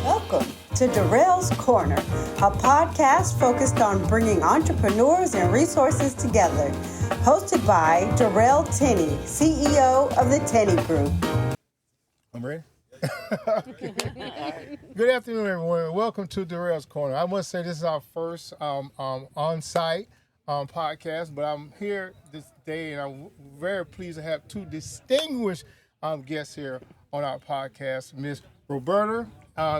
Welcome to Darrell's Corner, a podcast focused on bringing entrepreneurs and resources together. Hosted by Darrell Tenney, CEO of the Tenney Group. I'm ready. Good afternoon, everyone. Welcome to Darrell's Corner. I must say this is our first on-site podcast, but I'm here this day, and I'm very pleased to have two distinguished guests here on our podcast, Miss Roberta,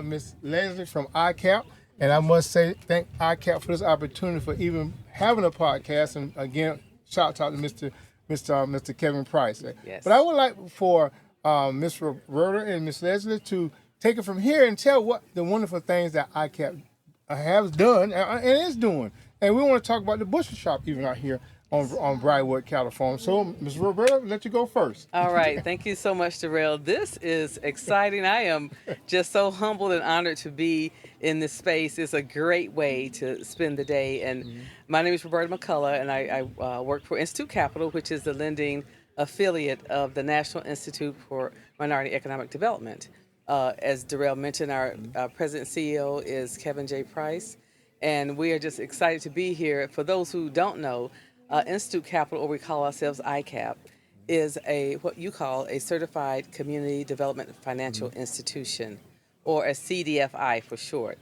Miss Leslie from ICAP, and I must say thank ICAP for this opportunity for even having a podcast. And again, shout out to Mr. Kevin Price. Yes. But I would like for Miss Roberta and Miss Leslie to take it from here and tell what the wonderful things that ICAP has done and is doing. And we want to talk about the butcher shop even out here on Briarwood Cattle Farm. So, Ms. Roberta, let you go first. All right. Thank you so much, Darrell. This is exciting. I am just so humbled and honored to be in this space. It's a great way to spend the day. And my name is Roberta McCullough, and I work for Institute Capital, which is the lending affiliate of the National Institute for Minority Economic Development. As Darrell mentioned, our president and CEO is Kevin J. Price, and we are just excited to be here. For those who don't know, Institute Capital, or we call ourselves ICAP, is what you call a Certified Community Development Financial Institution, or a CDFI for short.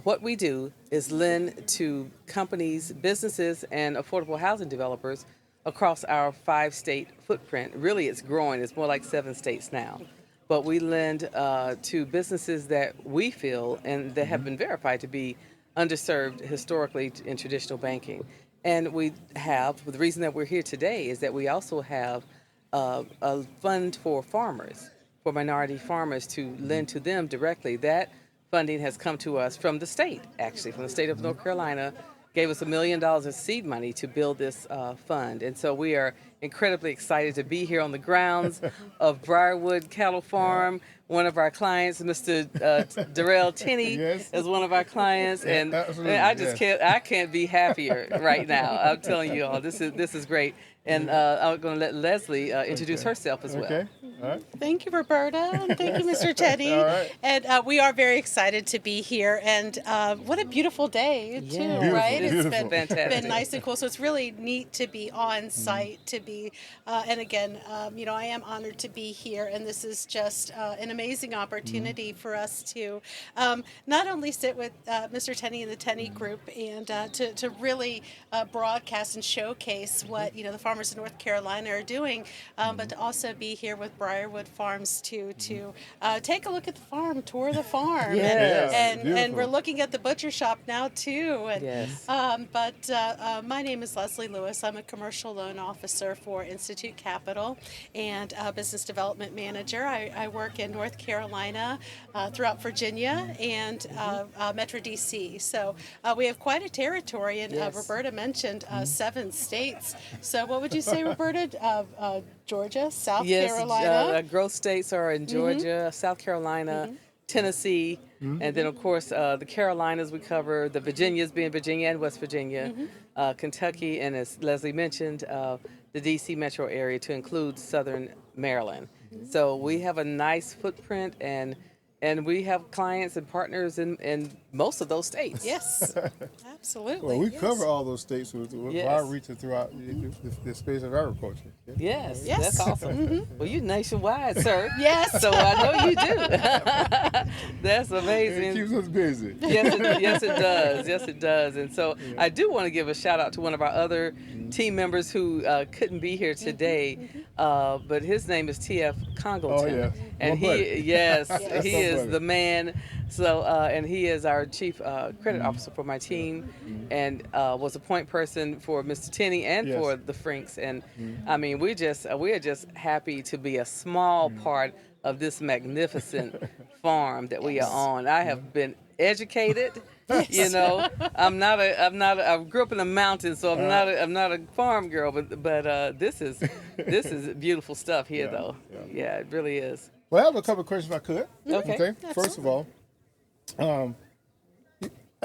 What we do is lend to companies, businesses, and affordable housing developers across our 5-state footprint. Really, it's growing. It's more like 7 states now. But we lend to businesses that we feel and that have been verified to be underserved historically in traditional banking. And we have, the reason that we're here today is that we also have a fund for farmers, for minority farmers, to lend to them directly. That funding has come to us from the state, actually, from the state of North Carolina, gave us $1 million of seed money to build this fund. And so we are incredibly excited to be here on the grounds of Briarwood Cattle Farm. One of our clients, Mr. Darrell Tenney, Yes. is one of our clients, and I just can't be happier right now. I'm telling you all, this is great. And I'm going to let Leslie introduce herself as well. Okay. All right. Thank you, Roberta, and thank you, Mr. Teddy. All right. And we are very excited to be here. And what a beautiful day, too, Yeah. right? Beautiful. It's been Fantastic. nice and cool. So it's really neat to be on site, to be, and again, I am honored to be here. And this is just an amazing opportunity for us to not only sit with Mr. Tenney and the Tenney Group and to really broadcast and showcase what, the farmers in North Carolina are doing, but to also be here with Briarwood Farms to take a look at the farm, tour the farm, Yes. and Beautiful. we're looking at the butcher shop now too. And, Yes. But my name is Leslie Lewis. I'm a commercial loan officer for Institute Capital and business development manager. I work in North Carolina, throughout Virginia, and Metro DC. So we have quite a territory, and Yes. Roberta mentioned 7 states. So what would you say, Roberta? Georgia, South Carolina? Yes, growth states are in Georgia, South Carolina, Tennessee, and then, of course, the Carolinas we cover, the Virginias being Virginia and West Virginia, Kentucky, and as Leslie mentioned, the D.C. metro area to include Southern Maryland. So we have a nice footprint, and we have clients and partners in most of those states. Yes, absolutely. Well, we yes. cover all those states with Yes. our reach throughout the space of agriculture. Yes, Yes. that's awesome. Well, you're nationwide, sir. Yes. So I know you do. That's amazing. It keeps us busy. Yes, it does. Yes, it does. And so I do want to give a shout out to one of our other team members who couldn't be here today, but his name is T.F. Congleton. Oh, yeah. And My buddy. he My is buddy. the man. So, and he is our chief credit officer for my team, and was a point person for Mr. Tenney and Yes. for the Frinks. And I mean, we are just happy to be a small part of this magnificent farm that we are on. I have been educated. I grew up in the mountains, so I'm not a farm girl, but this is beautiful stuff here, Yeah, though. yeah. Yeah, it really is. Well, I have a couple of questions if I could. Okay. First of all,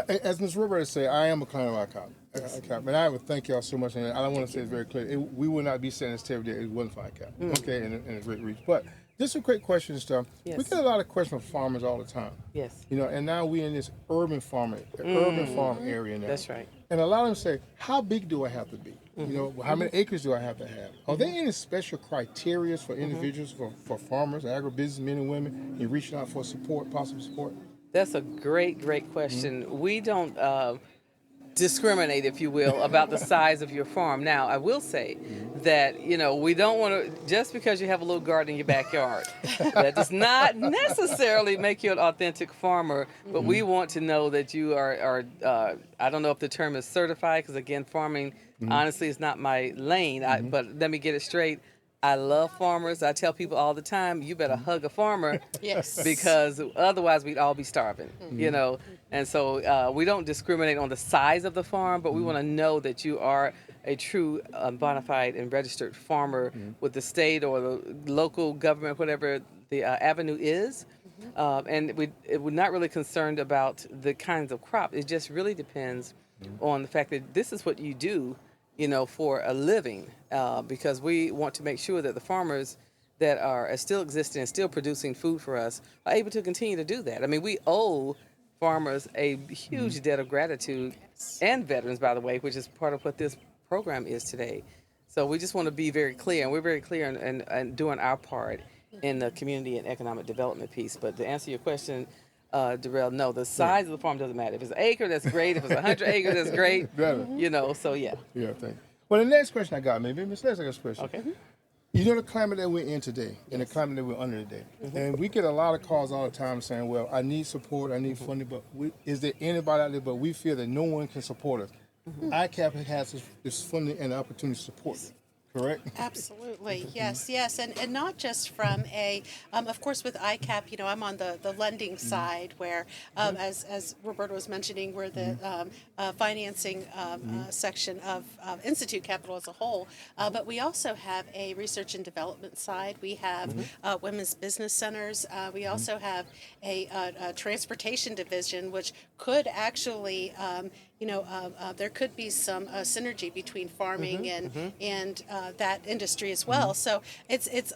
as Ms. Roberta said, I am a client of ICAP, and I would thank y'all so much. And I want to say it very clear: we would not be sitting at this table if it wasn't for ICAP. Okay, and it's great reach. But Just a quick question and stuff. Yes. We get a lot of questions from farmers all the time. Yes. And now we're in this urban farm area now. That's right. And a lot of them say, how big do I have to be? How many acres do I have to have? Are there any special criteria for individuals, for farmers, agribusiness men and women, in reaching out for support, possible support? That's a great question. We don't discriminate, if you will, about the size of your farm. Now, I will say that, we don't want to, just because you have a little garden in your backyard, that does not necessarily make you an authentic farmer, but we want to know that you are I don't know if the term is certified, because again, farming, honestly, is not my lane, but let me get it straight. I love farmers. I tell people all the time, you better hug a farmer. Yes. Because otherwise we'd all be starving, And so we don't discriminate on the size of the farm, but we want to know that you are a true bona fide and registered farmer with the state or the local government, whatever the avenue is. And we're not really concerned about the kinds of crop. It just really depends on the fact that this is what you do, for a living, because we want to make sure that the farmers that are still existing and still producing food for us are able to continue to do that. I mean, we owe farmers a huge debt of gratitude, and veterans, by the way, which is part of what this program is today. So we just want to be very clear, and we're very clear in doing our part in the community and economic development piece. But to answer your question, Darrell, no, the size of the farm doesn't matter. If it's an acre, that's great. If it's 100 acres, that's great. Better. So yeah. Yeah, thank you. Well, the next question I got, maybe Ms. Leslie's question. Okay. The climate that we're in today and the climate that we're under today. And we get a lot of calls all the time saying, well, I need support, I need funding, but is there anybody out there, but we feel that no one can support us? ICAP has this funding and opportunity to support us. Correct? Absolutely. Yes. And not just from of course, with ICAP, I'm on the lending side where, as Roberta was mentioning, we're the financing section of Institute Capital as a whole. But we also have a research and development side. We have women's business centers. We also have a transportation division, which could actually, there could be some synergy between farming and that industry as well. So it's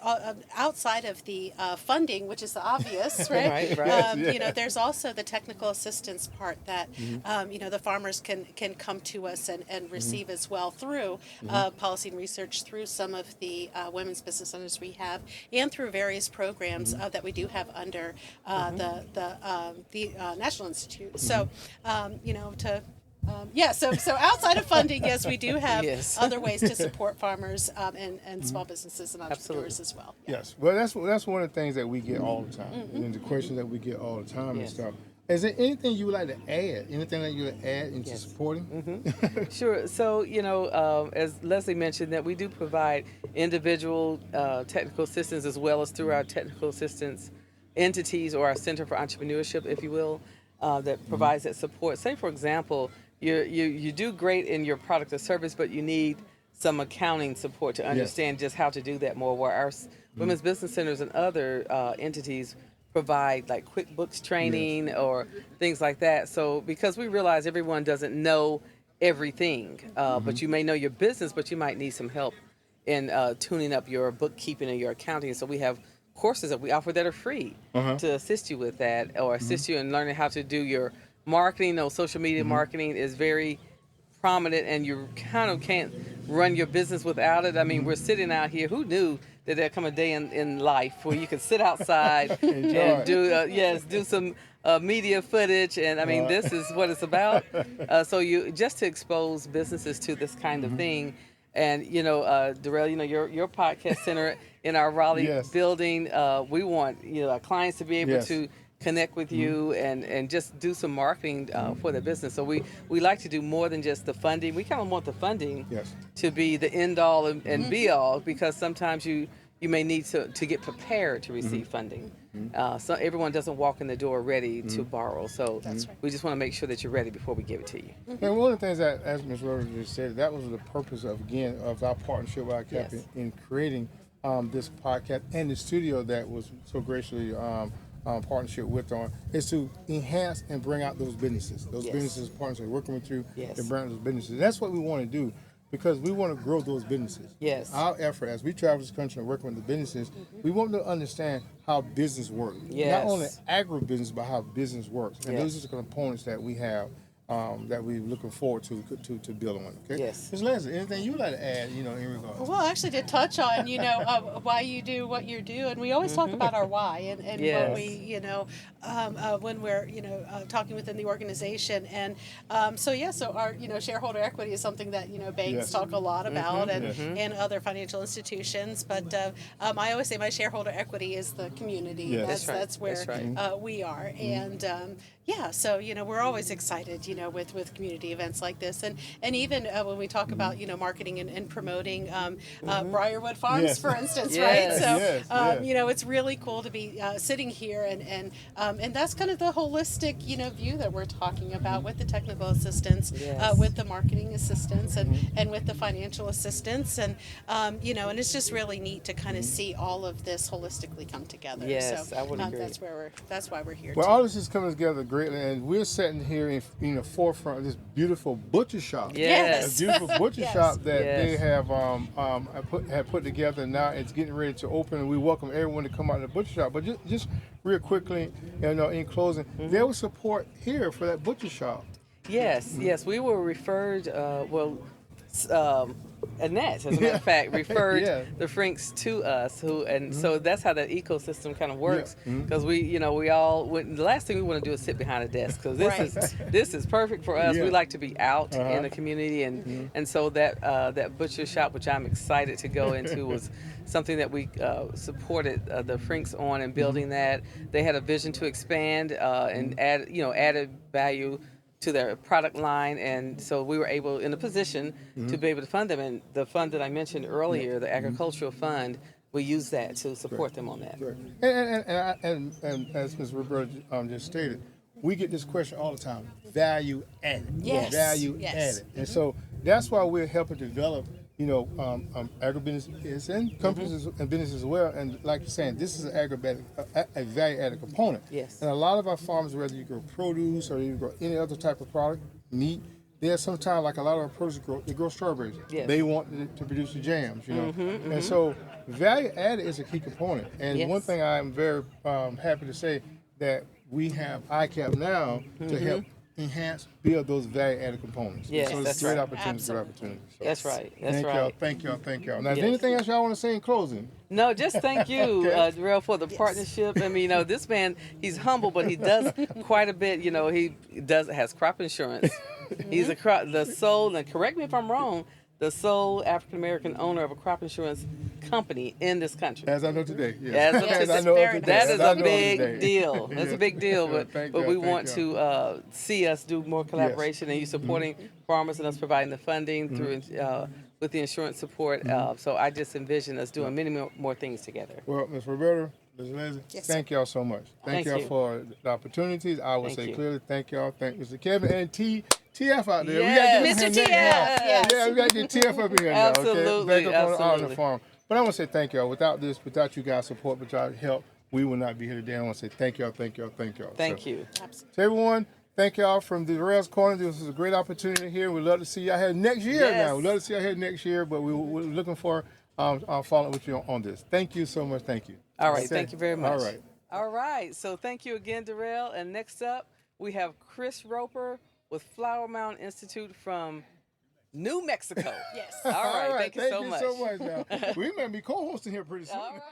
outside of the funding, which is obvious, right? Right. There's also the technical assistance part that the farmers can come to us and receive as well through policy and research, through some of the women's business centers we have, and through various programs that we do have under the National Institute. So so outside of funding, yes, we do have other ways to support farmers and small businesses and entrepreneurs as well. Yeah. Yes, well, that's one of the things that we get all the time, and the questions that we get all the time and stuff. Is there anything you would like to add? Anything that you would add into supporting? Sure. So, as Leslie mentioned, that we do provide individual technical assistance as well as through our technical assistance entities or our Center for Entrepreneurship, if you will, that provides that support. Say, for example, you do great in your product or service, but you need some accounting support to understand just how to do that more, where our women's business centers and other entities provide like QuickBooks training or things like that. So because we realize everyone doesn't know everything, but you may know your business, but you might need some help in tuning up your bookkeeping and your accounting. So we have courses that we offer that are free to assist you with that, or assist you in learning how to do your marketing. Social media marketing is very prominent, and you kind of can't run your business without it. I mean, we're sitting out here. Who knew that there'd come a day in life where you could sit outside and do some media footage, and I mean, this is what it's about. So you just to expose businesses to this kind of thing. And Darrell, your podcast center in our Raleigh building, we want our clients to be able to connect with you and just do some marketing for the business. So we like to do more than just the funding. We kind of want the funding to be the end all and be all, because sometimes you may need to get prepared to receive funding. So everyone doesn't walk in the door ready to borrow. So we just want to make sure that you're ready before we give it to you. And one of the things that, as Ms. Roberta just said, that was the purpose of our partnership with ICAP in creating this podcast and the studio that was so graciously partnership with is to enhance and bring out those businesses. Those businesses partners are working with you to bring out those businesses. That's what we want to do. because we want to grow those businesses. Yes. Our effort as we travel this country and work with the businesses, we want to understand how business works. Yes. Not only agribusiness, but how business works. And Yes. those are the components that we have that we're looking forward to building on. Okay. Yes. Ms. Leslie, anything you'd like to add, in regards? Well, actually, to touch on, why you do what you do, and we always talk about our why, and Yes. what we, when we're, talking within the organization, and so our, shareholder equity is something that banks Yes. talk a lot about, Yes. and other financial institutions. But I always say my shareholder equity is the community. Yes. That's where That's right. we are, and so we're always excited, with community events like this, and even when we talk about marketing and promoting Briarwood Farms, Yes. for instance, Yes. right? So Yes, yes. it's really cool to be sitting here, and that's kind of the holistic view that we're talking about, with the technical assistance, Yes. with the marketing assistance, and with the financial assistance, and and it's just really neat to kind of see all of this holistically come together. Yes, so I would agree. That's why we're here. Well, too. all this is coming together greatly, and we're sitting here in the forefront of this beautiful butcher shop. Yes. A beautiful butcher Yes. shop that Yes. they have put together. Now it's getting ready to open, and we welcome everyone to come out to the butcher shop. But just real quickly, in closing, there was support here for that butcher shop. Yes, yes, we were referred. Annette, as a matter of fact, referred Yeah. the Frinks to us. So that's how the ecosystem kind of works. Yeah. Because we all went. The last thing we want to do is sit behind a desk. Because this is perfect for us. Yeah. We like to be out Uh-huh. in the community, and so that butcher shop, which I'm excited to go into, was something that we supported the Frinks on and building that. They had a vision to expand and added value to their product line, and so we were able, in a position, to be able to fund them. And the fund that I mentioned earlier, the agricultural fund, we use that to support them on that. Right. And as Ms. Roberta just stated, we get this question all the time: value added. Yes. Value Yes. added. And so that's why we're helping develop, agribusiness and companies and businesses as well. And like you're saying, this is a value added component. Yes. And a lot of our farmers, whether you grow produce or you grow any other type of product, meat, there's sometimes, like a lot of our produce they grow strawberries. Yes. They want to produce the jams, And so value added is a key component. And Yes. one thing I'm very happy to say that we have ICAP now to help build those value-added components. Yes, so it's that's great right. opportunities. Good opportunities. So That's right. That's thank right. y'all. Thank y'all. Now, is Yes. there anything else y'all want to say in closing? No, just thank you, Okay. Darrell, for the partnership. I mean, this man, he's humble, but he does quite a bit. He has crop insurance. He's the sole, and correct me if I'm wrong, the sole African American owner of a crop insurance company in this country. As I know today. Yes. As of Yes, today. I know of very today. That As is I a know of big today. deal. That's a big deal, Thank but y'all, we thank want y'all. to see us do more collaboration, and you supporting farmers and us providing the funding through with the insurance support. So I just envision us doing many more things together. Well, Ms. Roberta, Ms. Leslie, Yes, thank y'all so much. Thank y'all you. for the opportunities. I would Thank say you. clearly thank y'all. Thank Mr. Kevin and TF out there. Yes. We gotta Mr. get him TF, yes. Yeah, we got to get TF up in here now. Absolutely, Okay? Back up on the absolutely. farm. But I want to say thank y'all. Without you guys' support, without your help, we would not be here today. I want to say thank y'all. Thank So, you. to everyone, thank y'all from the Rails Corner. This is a great opportunity here. We'd love to see y'all here next year Yes. now. We'd love to see y'all here next year, but we're looking for following with you on this. Thank you so much. Thank you. All right. Okay. Thank you very much. All right. All right. So thank you again, Darrell. And next up, we have Chris Roper with Flower Mound Institute from New Mexico. Yes. All right. Thank you so much. Now. We may be co-hosting here pretty soon. All right.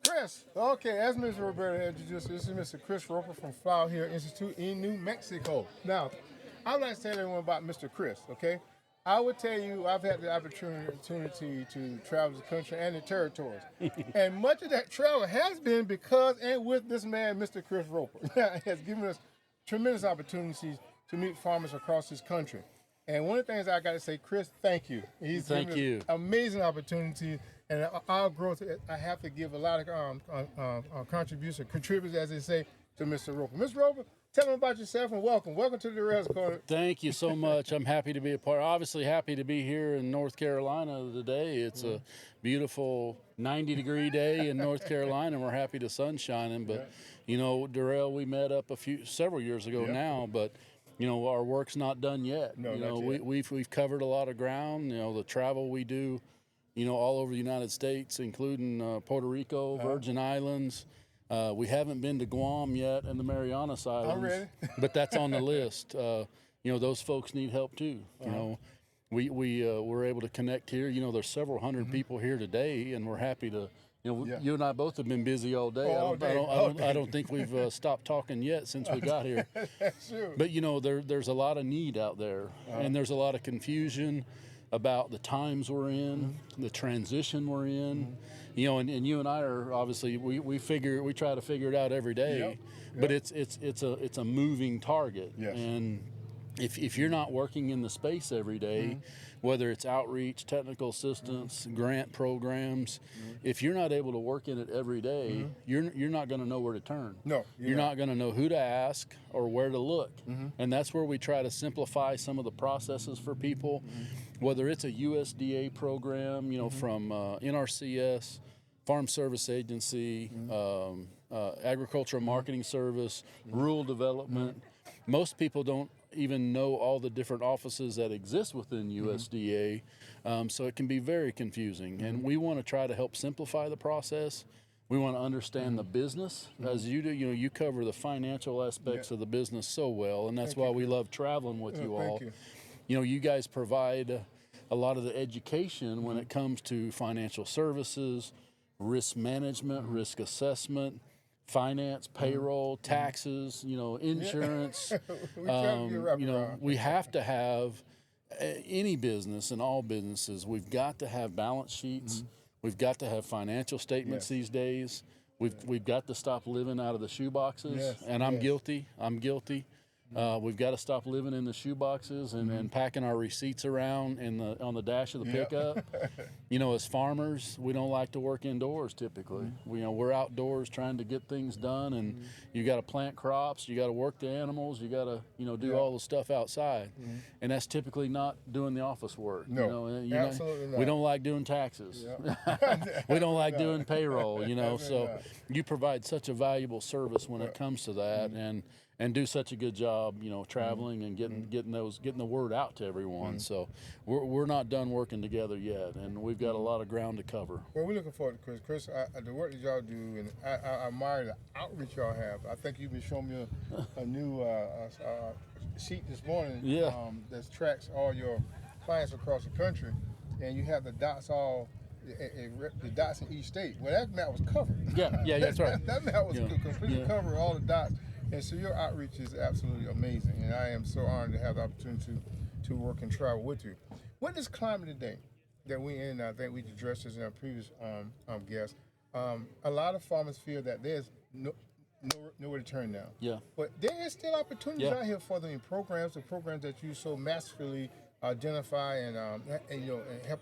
Chris, okay, as Mr. Roberta introduced, this is Mr. Chris Roper from Flower Hill Institute in New Mexico. Now, I'd like to tell everyone about Mr. Chris, okay? I would tell you I've had the opportunity to travel the country and the territories. And much of that travel has been because and with this man, Mr. Chris Roper. He has given us tremendous opportunities to meet farmers across this country. And one of the things I got to say, Chris, thank you. He's Thank given you. us amazing opportunities. And our growth, I have to give a lot of contributors, as they say, to Mr. Roper. Mr. Roper, tell them about yourself and welcome. Welcome to the Rails Corner. Thank you so much. I'm happy to be a part. Obviously happy to be here in North Carolina today. It's a beautiful 90-degree day in North Carolina, and we're happy the sun's shining. But, Darrell, we met up several years ago now, but our work's not done yet. No, not yet. We've covered a lot of ground. The travel we do, all over the United States, including Puerto Rico, Virgin Islands. We haven't been to Guam yet and the Marianas Islands. I'm ready. But that's on the list. Those folks need help too. We're able to connect here. There's several hundred people here today, and we're happy to. You and I both have been busy all day. I don't think we've stopped talking yet since we got here. Sure. But there's a lot of need out there, and there's a lot of confusion about the times we're in, the transition we're in. And you and I are obviously we try to figure it out every day, but it's a moving target. Yes. And if you're not working in the space every day, whether it's outreach, technical assistance, grant programs, if you're not able to work in it every day, you're not going to know where to turn. No, you're not going to know who to ask or where to look. And that's where we try to simplify some of the processes for people, whether it's a USDA program, from NRCS, Farm Service Agency, Agricultural Marketing Service, Rural Development. Most people don't even know all the different offices that exist within USDA, so it can be very confusing. And we want to try to help simplify the process. We want to understand the business, as you do. You cover the financial aspects of the business so well, and that's why we love traveling with you all. You guys provide a lot of the education when it comes to financial services, risk management, risk assessment, finance, payroll, taxes, insurance. We have to have any business and all businesses. We've got to have balance sheets. We've got to have financial statements these days. We've got to stop living out of the shoe boxes. And I'm guilty. We've got to stop living in the shoe boxes and packing our receipts around on the dash of the pickup. As farmers, we don't like to work indoors typically. We're outdoors trying to get things done, and you got to plant crops, you got to work the animals, you got to do all the stuff outside, and that's typically not doing the office work. No, absolutely not. We don't like doing taxes. We don't like doing payroll. So you provide such a valuable service when it comes to that, and do such a good job, traveling and getting the word out to everyone. So we're not done working together yet, and we've got a lot of ground to cover. Well, we're looking forward to Chris. The work that y'all do, and I admire the outreach y'all have. I think you've been showing me a new sheet this morning. That tracks all your clients across the country, and you have the dots the dots in each state. Well, that map was covered. Yeah, that's right. That map was completely covered, all the dots. And so your outreach is absolutely amazing, and I am so honored to have the opportunity to work and travel with you. What is climate today that we in? I think we addressed this in our previous guest. A lot of farmers feel that there's nowhere to turn now. Yeah. But there is still opportunities out here for them in programs, the programs that you so masterfully identify and help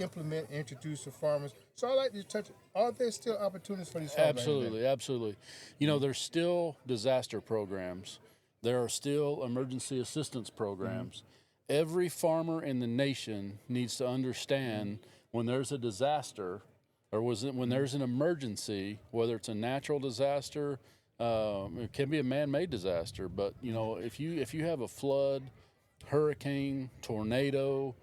implement and introduce to farmers. So I'd like to touch, are there still opportunities for these farmers? Absolutely. There's still disaster programs. There are still emergency assistance programs. Every farmer in the nation needs to understand when there's a disaster or when there's an emergency, whether it's a natural disaster, it can be a man-made disaster, but if you have a flood, hurricane, tornado,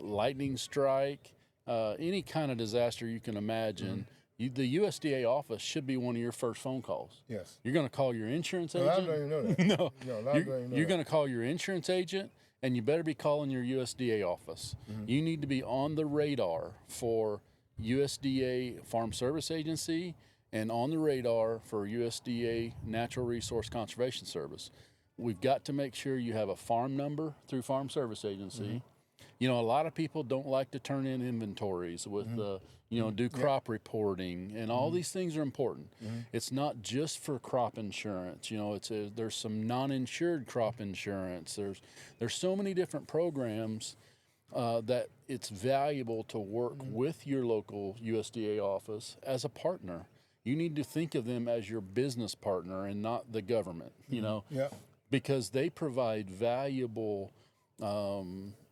lightning strike, any kind of disaster you can imagine, the USDA office should be one of your first phone calls. Yes. You're going to call your insurance agent. I don't even know that. You're going to call your insurance agent, and you better be calling your USDA office. You need to be on the radar for USDA Farm Service Agency and on the radar for USDA Natural Resource Conservation Service. We've got to make sure you have a farm number through Farm Service Agency. A lot of people don't like to turn in inventories with do crop reporting, and all these things are important. It's not just for crop insurance. There's some non-insured crop insurance. There's so many different programs that it's valuable to work with your local USDA office as a partner. You need to think of them as your business partner and not the government, because they provide valuable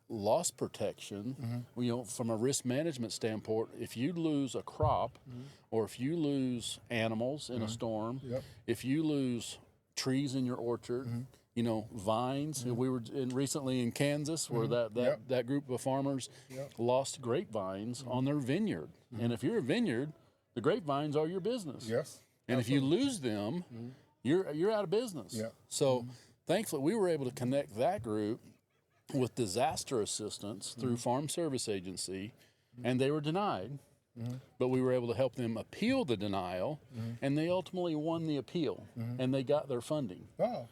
loss protection, from a risk management standpoint. If you lose a crop or if you lose animals in a storm, if you lose trees in your orchard, vines. We were recently in Kansas where that group of farmers lost grapevines on their vineyard. And if you're a vineyard, the grapevines are your business. Yes. And if you lose them, you're out of business. Yeah. So thankfully, we were able to connect that group with disaster assistance through Farm Service Agency, and they were denied. But we were able to help them appeal the denial, and they ultimately won the appeal, and they got their funding. Wow.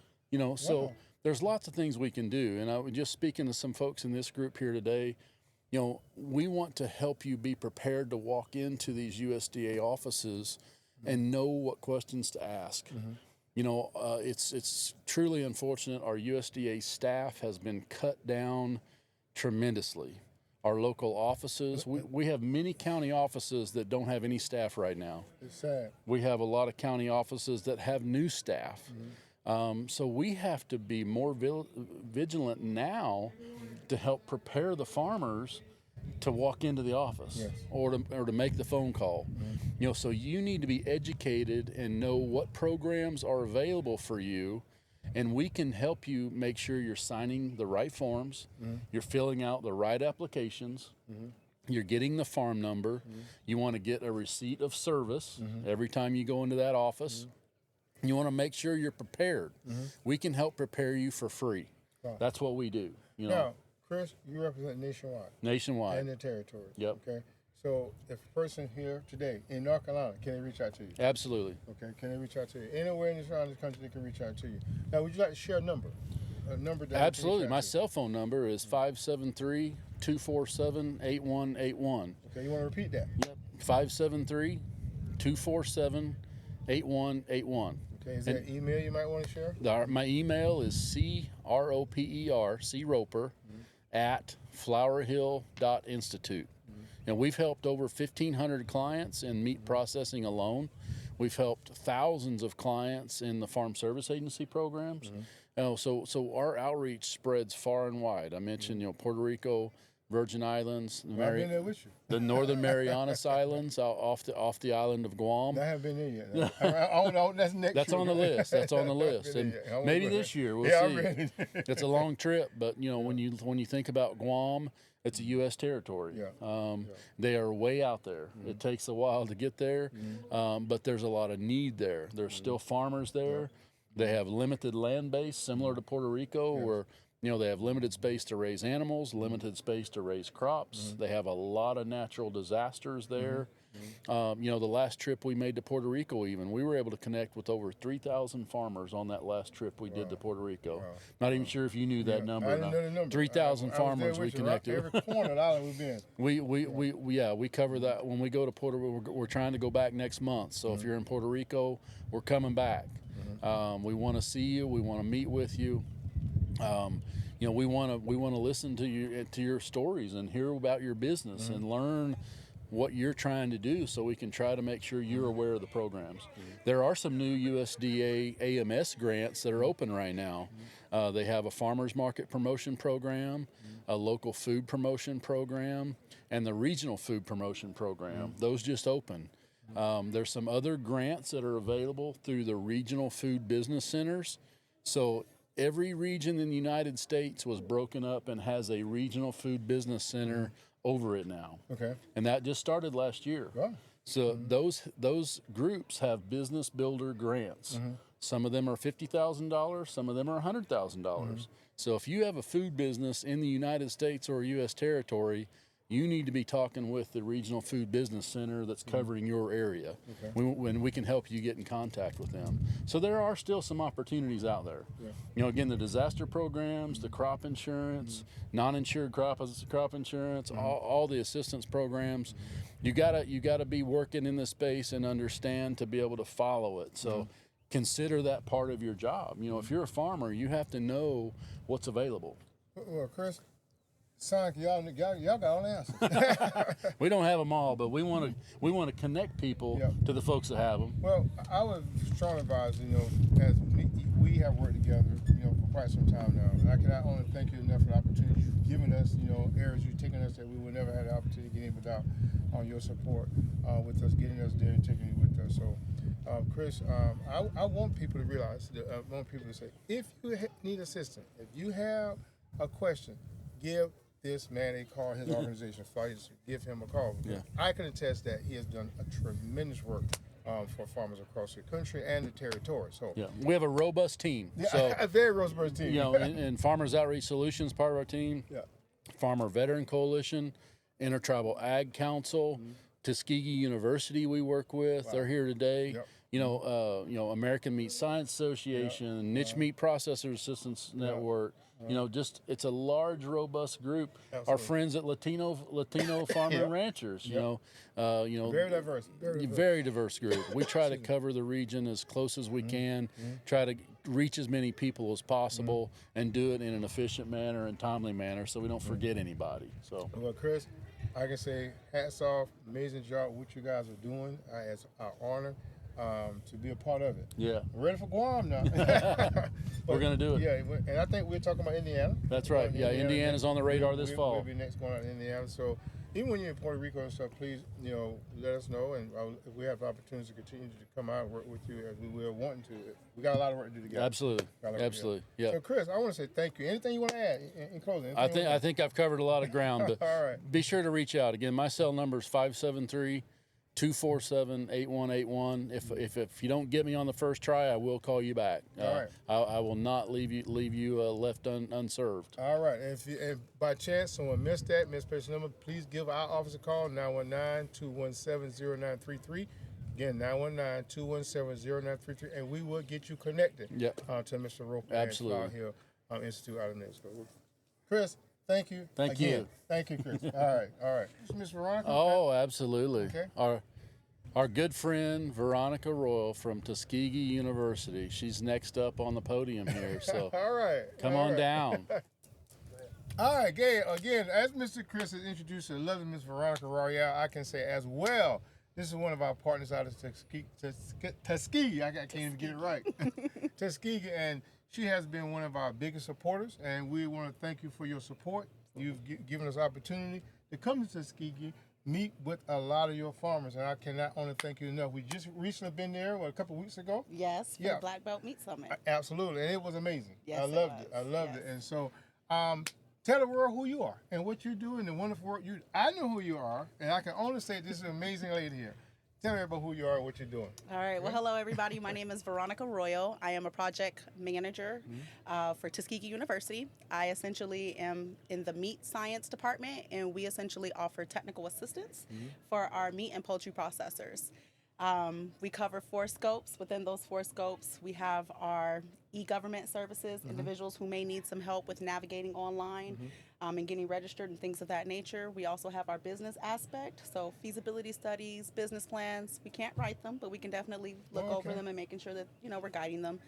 So there's lots of things we can do. And I was just speaking to some folks in this group here today. We want to help you be prepared to walk into these USDA offices and know what questions to ask. It's truly unfortunate. Our USDA staff has been cut down tremendously. Our local offices, we have many county offices that don't have any staff right now. It's sad. We have a lot of county offices that have new staff. So we have to be more vigilant now to help prepare the farmers to walk into the office or to make the phone call. So you need to be educated and know what programs are available for you, and we can help you make sure you're signing the right forms, you're filling out the right applications, you're getting the farm number, you want to get a receipt of service every time you go into that office. You want to make sure you're prepared. We can help prepare you for free. Wow. That's what we do. Now, Chris, you represent nationwide. Nationwide. And the territories. Yep. Okay. So if a person here today in North Carolina, can they reach out to you? Absolutely. Okay. Can they reach out to you? Anywhere in the country, they can reach out to you. Now, would you like to share a number? A number that Absolutely. My cell phone number is 573-247-8181. Okay. You want to repeat that? Yep. 573-247-8181. Okay. Is there an email you might want to share? My email is CROPER at flowerhill.institute. And we've helped over 1,500 clients in meat processing alone. We've helped thousands of clients in the Farm Service Agency programs. So our outreach spreads far and wide. I mentioned, Puerto Rico, Virgin Islands, I've been there with you. the Northern Marianas Islands, off the island of Guam. I haven't been there yet. I don't know. That's next That's year. on the list. That's on the list. And maybe this year we'll see. It's a long trip, but when you think about Guam, it's a U.S. territory. They are way out there. It takes a while to get there, but there's a lot of need there. There's still farmers there. They have limited land base, similar to Puerto Rico, where they have limited space to raise animals, limited space to raise crops. They have a lot of natural disasters there. The last trip we made to Puerto Rico, we were able to connect with over 3,000 farmers on that last trip we did to Puerto Rico. Not even sure if you knew that number. I didn't know the number. 3,000 farmers we connected. Every corner of the island we've been. We cover that when we go to Puerto Rico. We're trying to go back next month. So if you're in Puerto Rico, we're coming back. We want to see you. We want to meet with you. We want to listen to your stories and hear about your business and learn what you're trying to do, so we can try to make sure you're aware of the programs. There are some new USDA AMS grants that are open right now. They have a farmers market promotion program, a local food promotion program, and the regional food promotion program. Those just opened. There's some other grants that are available through the regional food business centers. So every region in the United States was broken up and has a regional food business center over it now. Okay. And that just started last year. Wow. So those groups have business builder grants. Some of them are $50,000, some of them are $100,000. So if you have a food business in the United States or U.S. territory, you need to be talking with the regional food business center that's covering your area. When we can help you get in contact with them. So there are still some opportunities out there. Again, the disaster programs, the crop insurance, non-insured crop insurance, all the assistance programs. You gotta be working in this space and understand to be able to follow it. So consider that part of your job. If you're a farmer, you have to know what's available. Well, Chris, sound y'all got all the answers. We don't have them all, but we want to connect people to the folks that have them. Well, I would strongly advise, as we have worked together, for quite some time now. And I cannot only thank you enough for the opportunity you've given us, areas you've taken us that we would never have the opportunity to get in without your support with us, getting us there and taking you with us. So, Chris, I want people to realize, I want people to say, if you need assistance, if you have a question, give this man a call, his organization, Fighters, give him a call. Yeah. I can attest that he has done a tremendous work for farmers across the country and the territory. So Yeah, we have a robust team. So, a very robust team. and Farmers Outreach Solutions, part of our team, Yeah. Farmer Veteran Coalition, Intertribal Ag Council, Tuskegee University we work with. They're here today. Yep. American Meat Science Association, Niche Meat Processor Assistance Network. Just it's a large, robust group. Absolutely. Our friends at Latino Farmer and Ranchers. Very diverse. Very diverse group. We try to cover the region as close as we can. Try to reach as many people as possible, and do it in an efficient manner and timely manner, so we don't forget anybody. So, Well, Chris, I can say hats off, amazing job what you guys are doing. It's our honor to be a part of it. yeah, We're ready for Guam now. we're gonna do it. Yeah, and I think we're talking about Indiana. That's right. Yeah, Indiana's on the radar this fall. We'll be next going out in Indiana. So even when you're in Puerto Rico and stuff, please, let us know. And if we have opportunities to continue to come out and work with you, as we will wanting to, we got a lot of work to do together. Absolutely. Yeah. So Chris, I want to say thank you. Anything you want to add in closing? I think I've covered a lot of ground, but All right. be sure to reach out. Again, my cell number is 573-247-8181. If you don't get me on the first try, I will call you back. All right. I will not leave you left unserved. All right. And if by chance someone missed patient number, please give our office a call, 919-217-0933. Again, 919-217-0933, and we will get you connected to Mr. Roper Absolutely. and Flower Hill Institute out of Mexico. Chris, thank you. Thank you. Thank you, Chris. All right. Miss Veronica? Oh, absolutely. Okay. Our good friend Veronica Royal from Tuskegee University. She's next up on the podium here. So All right. come on down. All right, Gail. Again, as Mr. Chris has introduced the lovely Miss Veronica Royale, I can say as well, this is one of our partners out of Tuskegee. I can't even get it right. Tuskegee, and she has been one of our biggest supporters, and we want to thank you for your support. You've given us opportunity to come to Tuskegee, meet with a lot of your farmers, and I cannot only thank you enough. We just recently been there, a couple of weeks ago? Yes, for the Black Belt Meat Summit. Absolutely, and it was amazing. Yes, I loved it. I loved it. And so, tell the world who you are and what you do and the wonderful work you do. I know who you are, and I can only say this is an amazing lady here. Tell me about who you are and what you're doing. All right. Well, hello, everybody. My name is Veronica Royal. I am a project manager for Tuskegee University. I essentially am in the meat science department, and we essentially offer technical assistance for our meat and poultry processors. We cover 4 scopes. Within those 4 scopes, we have our e-government services, individuals who may need some help with navigating online and getting registered and things of that nature. We also have our business aspect, so feasibility studies, business plans. We can't write them, but we can definitely look over them and making sure that, we're guiding them.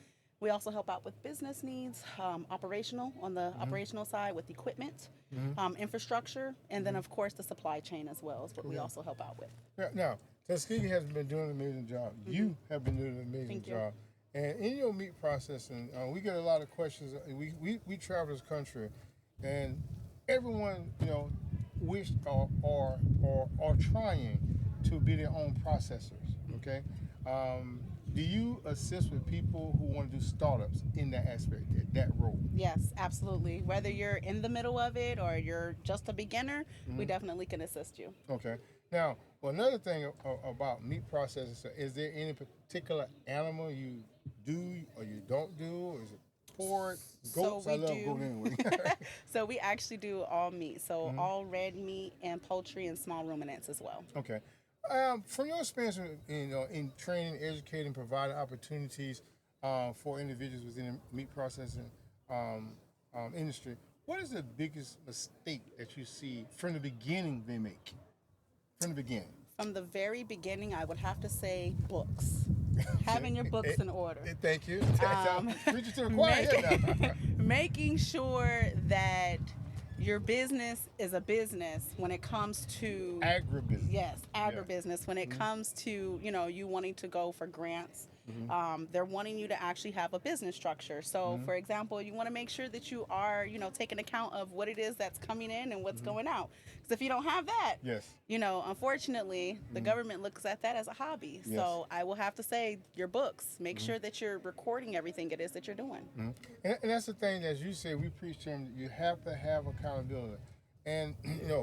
We also help out with business needs, operational, on the operational side with equipment, infrastructure, and then, of course, the supply chain as well is what we also help out with. Now, Tuskegee has been doing an amazing job. You have been doing an amazing job. And in your meat processing, we get a lot of questions. We travel this country, and everyone, wish or are trying to be their own processors, okay? Do you assist with people who want to do startups in that aspect, that role? Yes, absolutely. Whether you're in the middle of it or you're just a beginner, we definitely can assist you. Okay. Now, another thing about meat processing, is there any particular animal you do or you don't do? Or is it pork, goats? So I love goat anyway. So we actually do all meat. So all red meat and poultry and small ruminants as well. Okay. From your experience in training, educating, providing opportunities for individuals within the meat processing industry, what is the biggest mistake that you see from the beginning they make? From the beginning. From the very beginning, I would have to say books. Having your books in order. Thank you. Preach it to the choir here now. Making sure that your business is a business when it comes to agribusiness. Yes, agribusiness. When it comes to, you wanting to go for grants They're wanting you to actually have a business structure. So, for example, you want to make sure that you are, taking account of what it is that's coming in and what's going out. Because if you don't have that, Yes. Unfortunately, the government looks at that as a hobby. Yes. So I will have to say, your books, make sure that you're recording everything it is that you're doing. And that's the thing, as you say, we preach to them, you have to have accountability. And,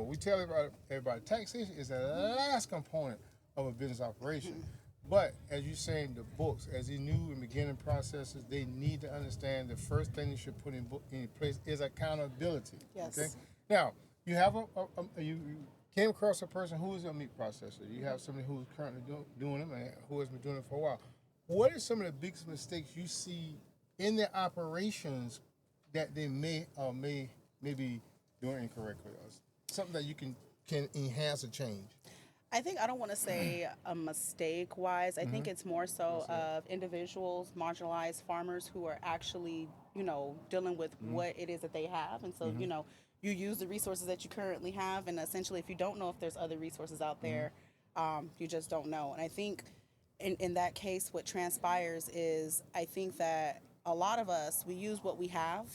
we tell everybody, taxation is the last component of a business operation. But as you're saying, the books, as the new and beginning processes, they need to understand the first thing you should put in place is accountability. Yes. Okay? Now, you have you came across a person who is a meat processor. You have somebody who's currently doing them and who has been doing it for a while. What are some of the biggest mistakes you see in their operations that they may be doing incorrectly, or something that you can enhance or change? I think I don't want to say a mistake wise. I think it's more so of individuals, marginalized farmers who are actually, dealing with what it is that they have. And so, you use the resources that you currently have. And essentially, if you don't know if there's other resources out there, you just don't know. And I think in that case, what transpires is I think that a lot of us, we use what we have.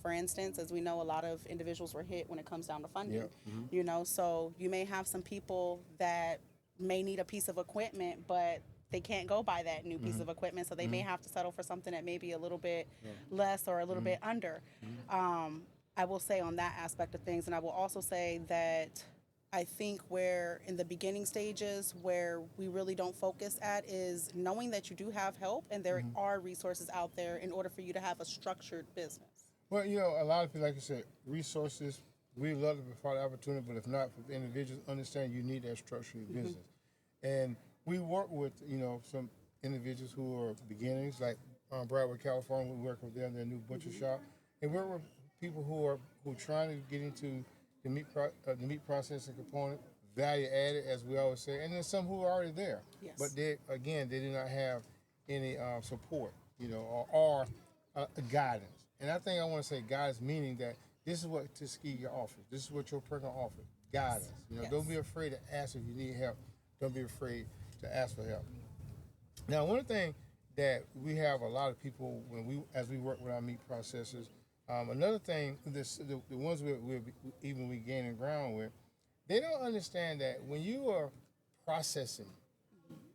For instance, as we know, a lot of individuals were hit when it comes down to funding. So you may have some people that may need a piece of equipment, but they can't go buy that new piece of equipment, so they may have to settle for something that may be a little bit less or a little bit under. I will say on that aspect of things, and I will also say that I think where in the beginning stages where we really don't focus at is knowing that you do have help and there are resources out there in order for you to have a structured business. Well, a lot of people, like you said, resources, we love to provide the opportunity, but if not, for individuals, understand you need that structure in your business. And we work with, some individuals who are beginnings, like Briarwood Cattle Farm. We work with them in their new butcher shop. And we work with people who are trying to get into the meat processing component, value added, as we always say, and then some who are already there. Yes. But they do not have any support, or guidance. And I think I want to say guidance, meaning that this is what Tuskegee offers. This is what your program offers. Guidance. Don't be afraid to ask if you need help. Don't be afraid to ask for help. Now, one thing that we have a lot of people as we work with our meat processors. Another thing, the ones we gaining ground with, they don't understand that when you are processing,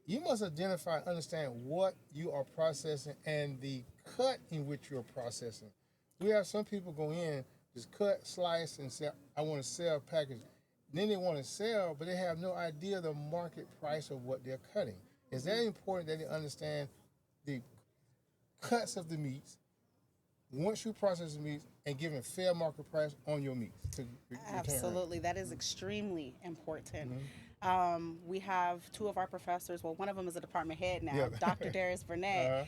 you must identify and understand what you are processing and the cut in which you're processing. We have some people go in, just cut, slice, and say, I want to sell, package. Then they want to sell, but they have no idea the market price of what they're cutting. It's very important that they understand the cuts of the meats, once you process the meat and give a fair market price on your meat. Absolutely. That is extremely important. We have two of our professors. Well, one of them is a department head now, Dr. Darius Burnett.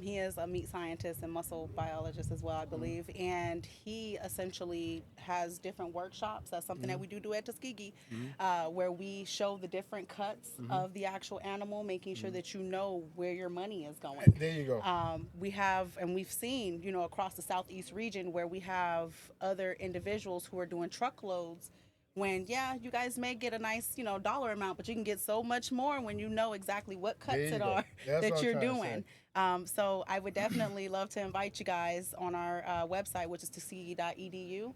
He is a meat scientist and muscle biologist as well, I believe. And he essentially has different workshops. That's something that we do at Tuskegee, where we show the different cuts of the actual animal, making sure that you know where your money is going. There you go. We have, and we've seen, across the Southeast region where we have other individuals who are doing truckloads when, you guys may get a nice, dollar amount, but you can get so much more when you know exactly what cuts it are that you're doing. So I would definitely love to invite you guys on our website, which is tuskegee.edu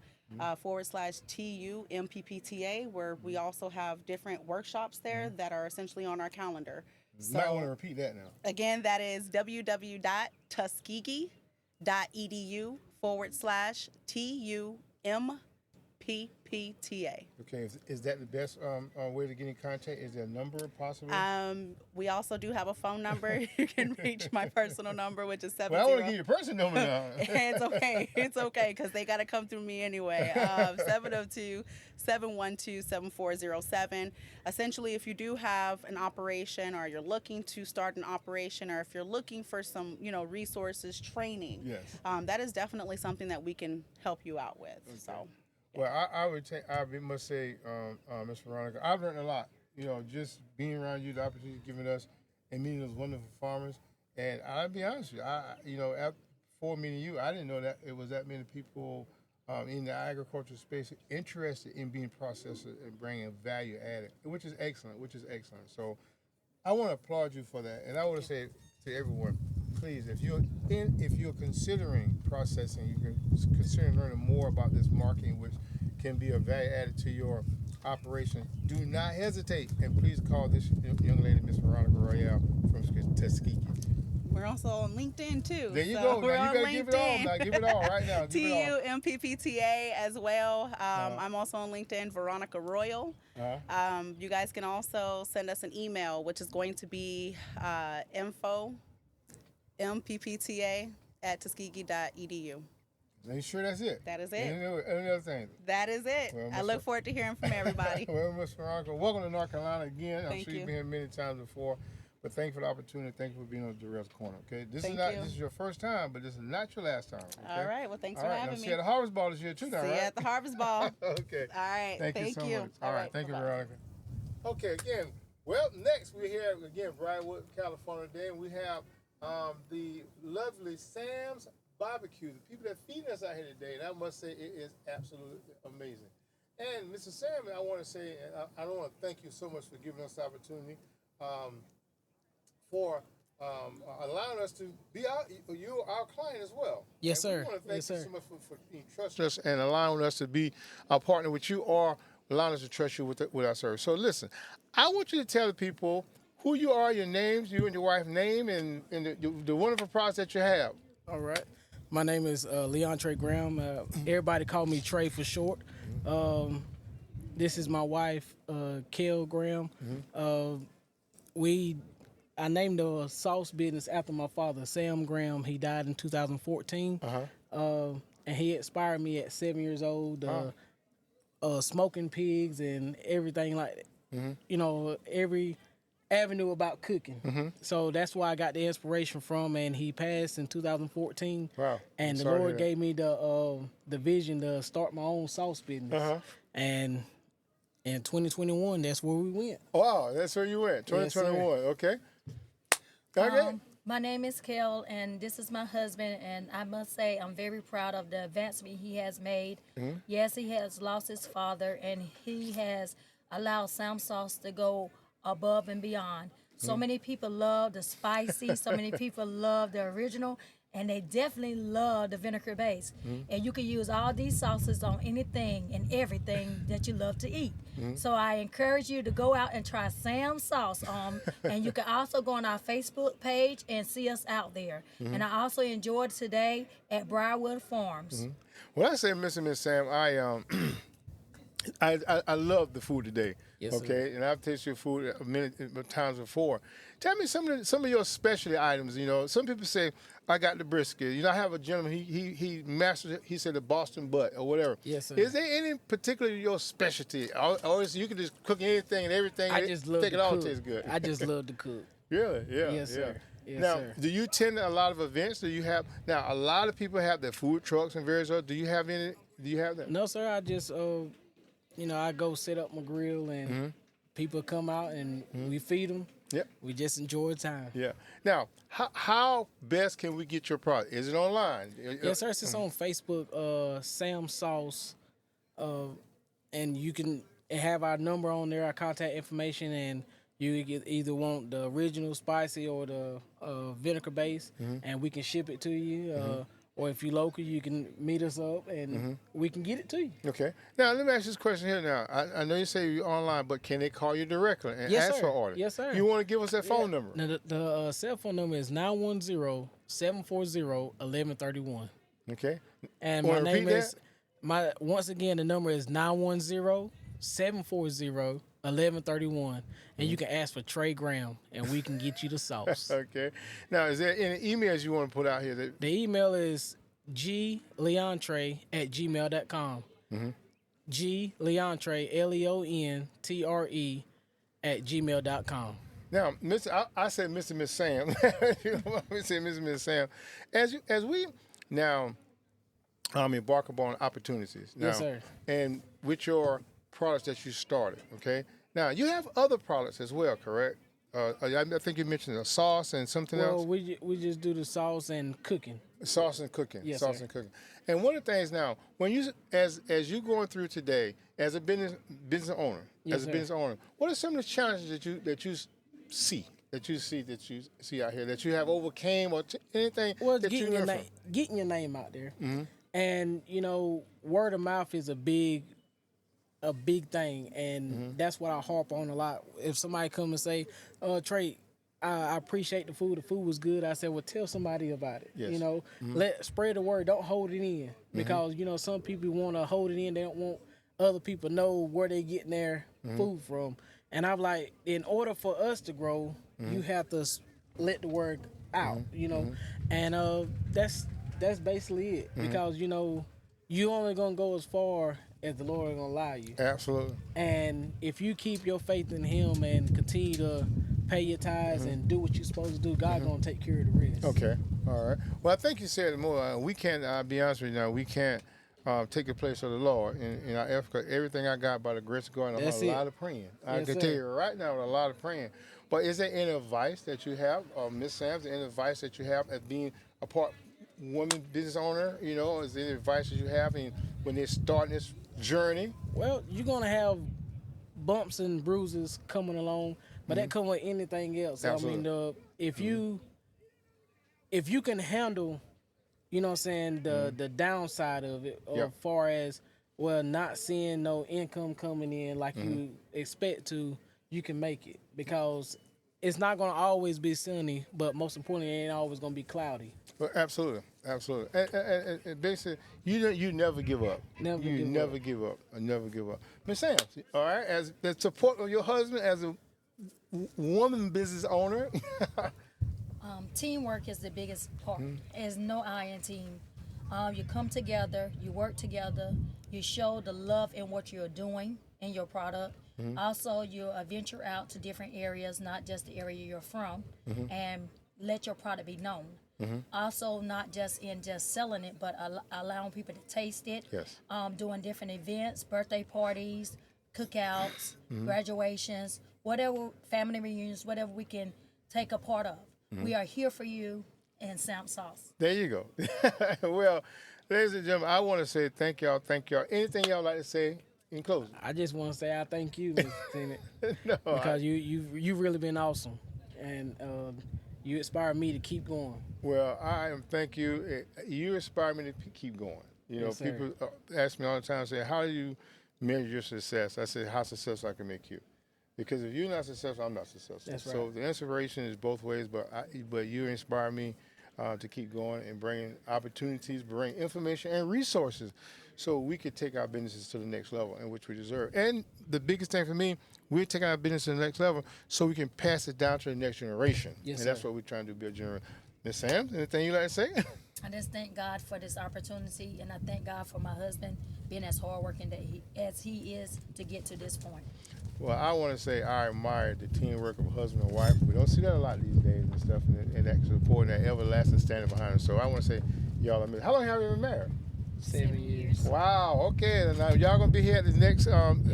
/TUMPPTA, where we also have different workshops there that are essentially on our calendar. You might want to repeat that now. Again, that is www.tuskegee.edu /TUMPPTA. Okay, is that the best way to get in contact? Is there a number possible? We also do have a phone number. You can reach my personal number, which is 70. Well, I want to give you a personal number now. It's okay. It's okay, because they got to come through me anyway. 702-712-7407. Essentially, if you do have an operation, or you're looking to start an operation, or if you're looking for some, resources, training, that is definitely something that we can help you out with. Okay. So. Well, I must say, Ms. Veronica, I've learned a lot. Just being around you, the opportunity given us, and meeting those wonderful farmers. And I'll be honest with you, before meeting you, I didn't know that it was that many people in the agriculture space interested in being processors and bringing value added, which is excellent. So I want to applaud you for that. And I want to say to everyone, please, if you're considering processing, you can consider learning more about this marketing, which can be a value added to your operation. Do not hesitate, and please call this young lady, Miss Veronica Royale from Tuskegee. We're also on LinkedIn too. There you so go. We're Now you on better LinkedIn. give it all. Now give it all right now. Give it all. TUMPPTA as well. I'm also on LinkedIn, Veronica Royal. You guys can also send us an email, which is going to be info mppta at tuskegee.edu. Are you sure that's it? That is it. Any other thing? That is it. Well, I look forward to hearing from everybody. Well, Miss Veronica, welcome to North Carolina again. I'm Thank sure you. you've been here many times before, but thank you for the opportunity. Thank you for being on Darrell's Corner. Okay, this is your first time, but this is not your last time. Okay? All right. Well, thanks All for right, having now, me. See you at the Harvest Ball this year too, now, See right? you at the Harvest Ball. Okay. All right. Thank you so much. All right. Thank you, Bye-bye. Veronica. Okay, again. Well, next we have again Briarwood, California today, and we have the lovely Sam's Barbecue. The people that feed us out here today, and I must say it is absolutely amazing. And Mr. Sam, I want to say, and I don't want to thank you so much for giving us the opportunity, for allowing us to be our client as well. Yes, and sir. We want to thank Yes, you sir. so much for entrusting us and allowing us to be a partner with you, or allowing us to trust you with our service. So listen, I want you to tell the people who you are, your names, you and your wife's name, and the wonderful products that you have. All right. My name is Leon Trey Graham. Everybody call me Trey for short. This is my wife, Kale Graham. I named the sauce business after my father, Sam Graham. He died in 2014. And he inspired me at 7 years old, smoking pigs and everything like that. You know, every avenue about cooking. So that's where I got the inspiration from, and he passed in 2014. Wow. And the Lord gave me the vision to start my own sauce business. And in 2021, that's where we went. Wow, that's where you went, 2021. Yes, okay. Okay. My name is Kale, and this is my husband, and I must say I'm very proud of the advancement he has made. Yes, he has lost his father, and he has allowed Sam Sauce to go above and beyond. So many people love the spicy, so many people love the original, and they definitely love the vinegar base. And you can use all these sauces on anything and everything that you love to eat. So I encourage you to go out and try Sam's sauce. And you can also go on our Facebook page and see us out there. And I also enjoyed today at Briarwood Farms. When I say Mr. and Miss Sam, I love the food today. Yes, okay, and I've tasted your food many times before. Tell me some of your specialty items. You know, some people say I got the brisket. You know, I have a gentleman. He mastered it. He said the Boston butt or whatever. Yes, sir. Is there any particular your specialty, or is you can just cook anything and everything? I just love think to it all cook. tastes good. I just love to cook. Really? Yeah. Yes, yeah. sir. Yes, now, sir. do you attend a lot of events? Do you have now? A lot of people have their food trucks and various other. Do you have any? Do you have that? No, sir. I just, I go set up my grill, and people come out, and we feed them. Yep. We just enjoy time. Yeah. Now, how best can we get your product? Is it online? Yes, sir. It's on Facebook, Sam Sauce, and you can have our number on there, our contact information, and you either want the original spicy or the vinegar base, and we can ship it to you. Or if you're local, you can meet us up, and we can get it to you. Okay. Now, let me ask you this question here now. I know you say you're online, but can they call you directly and Yes, ask sir. for an order? Yes, sir. You want to give us that phone number? Now, the cell phone number is 910-740-1131. Okay. And Wanna my name repeat is once again the number is 910-740-1131, and you can ask for Trey Graham, and we can get you the sauce. Okay. Now, is there any emails you want to put out here? The email is gleontre@gmail.com. gleontre LEONTRE@gmail.com. Now, I said Mr. and Miss Sam. We say Mr. and Miss Sam. As we now embark upon opportunities. Now, Yes, sir. And with your products that you started, okay? Now, you have other products as well, correct? I think you mentioned a sauce and something Well, else. we just do the sauce and cooking. Sauce and cooking. Yes, sauce sir. and cooking. And one of the things now, when you as you going through today as a business owner, Yes, sir. what are some of the challenges that you see? that you see out here that you have overcame or anything Well, that you getting your learned name, getting your name out there, Mm-hmm. and word of mouth is a big thing, and Mm-hmm. that's what I harp on a lot. If somebody come and say, Trey, I appreciate the food. The food was good. I said, well, tell somebody about it. Yes. Let spread the word. Don't hold it in because some people want to hold it in. They don't want other people know where they getting their food from. And I'm like, in order for us to grow, you have to let the word out. And that's basically it because you only gonna go as far as the Lord gonna allow you. Absolutely. And if you keep your faith in Him and continue to pay your tithes and do what you're supposed to do, God gonna take care of the rest. Okay. All right. Well, I think you said more. We can't. I'll be honest with you now. We can't take the place of the Lord in our Africa. Everything I got by the grace of God, That's a it. lot of praying. I Yes, can sir. tell you right now, a lot of praying. But is there any advice that you have, Miss Sams? Any advice that you have as being a woman business owner? Is there any advice that you have when they're starting this journey? Well, you're gonna have bumps and bruises coming along, but that come with anything else. Absolutely. I mean, if you can handle, the downside of it, or Yep. far as not seeing no income coming in like you expect to, you can make it because it's not gonna always be sunny, but most importantly, it ain't always gonna be cloudy. Well, absolutely. And basically, you never give up. Never you give never up. give up. Never give up. Miss Sam, all right, as the support of your husband as a woman business owner. Teamwork is the biggest part. There's no I in team. You come together, you work together, you show the love in what you're doing in your product. Also, you venture out to different areas, not just the area you're from, and let your product be known. Also, not just in just selling it, but allowing people to taste it. Yes. Doing different events, birthday parties, cookouts, graduations, whatever, family reunions, whatever we can take a part of. We are here for you in Sam Sauce. There you go. Well, ladies and gentlemen, I want to say thank y'all. Anything y'all like to say in closing? I just want to say I thank you, Mr. Tennant, No, because you've really been awesome, and you inspired me to keep going. Well, thank you. You inspire me to keep going. Yes, sir. People ask me all the time, say, how do you measure your success? I say, how successful I can make you. Because if you're not successful, I'm not successful. That's right. So the inspiration is both ways, but you inspire me to keep going and bringing opportunities, bring information and resources so we could take our businesses to the next level in which we deserve. And the biggest thing for me, we're taking our business to the next level so we can pass it down to the next generation. Yes, and that's sir. what we're trying to do, build generation. Miss Sam, anything you like to say? I just thank God for this opportunity, and I thank God for my husband being as hardworking as he is to get to this point. Well, I want to say I admire the teamwork of a husband and wife. We don't see that a lot these days and stuff, and that support and that everlasting standing behind us. So I want to say, y'all, how long have you been married? 7 years. Wow, okay. Now, y'all going to be here at the next 7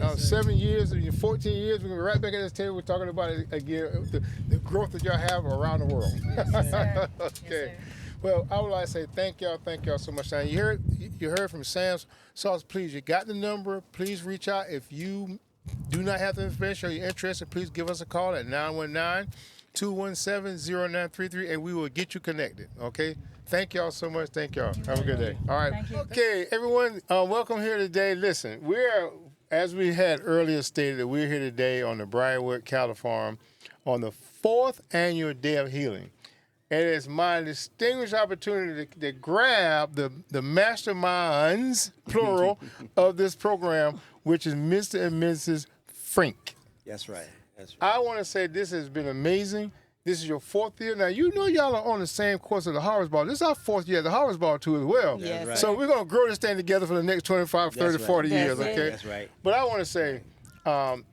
years, 14 years. We're going to be right back at this table. We're talking about, again, the growth that y'all have around the world. Yes, sir. Okay. Yes, sir. Well, I would like to say thank y'all so much. Now, you heard from Sam's Sauce. Please, you got the number. Please reach out. If you do not have the information or you're interested, please give us a call at 919-217-0933, and we will get you connected, okay? Thank y'all so much. Thank y'all. Have a good day. All right. Thank you. Okay, everyone, welcome here today. Listen, as we had earlier stated, we're here today on the Briarwood Cattle Farm on the 4th annual Day of Healing. And it's my distinguished opportunity to grab the masterminds, plural, of this program, which is Mr. and Mrs. Frink. That's right. I want to say this has been amazing. This is your 4th year. Now, y'all are on the same course of the Harvest Ball. This is our 4th year at the Harvest Ball, too, as well. Yes, right. So we're going to grow this thing together for the next 25, 30, That's right. 40 years, That's it. okay? That's right. But I want to say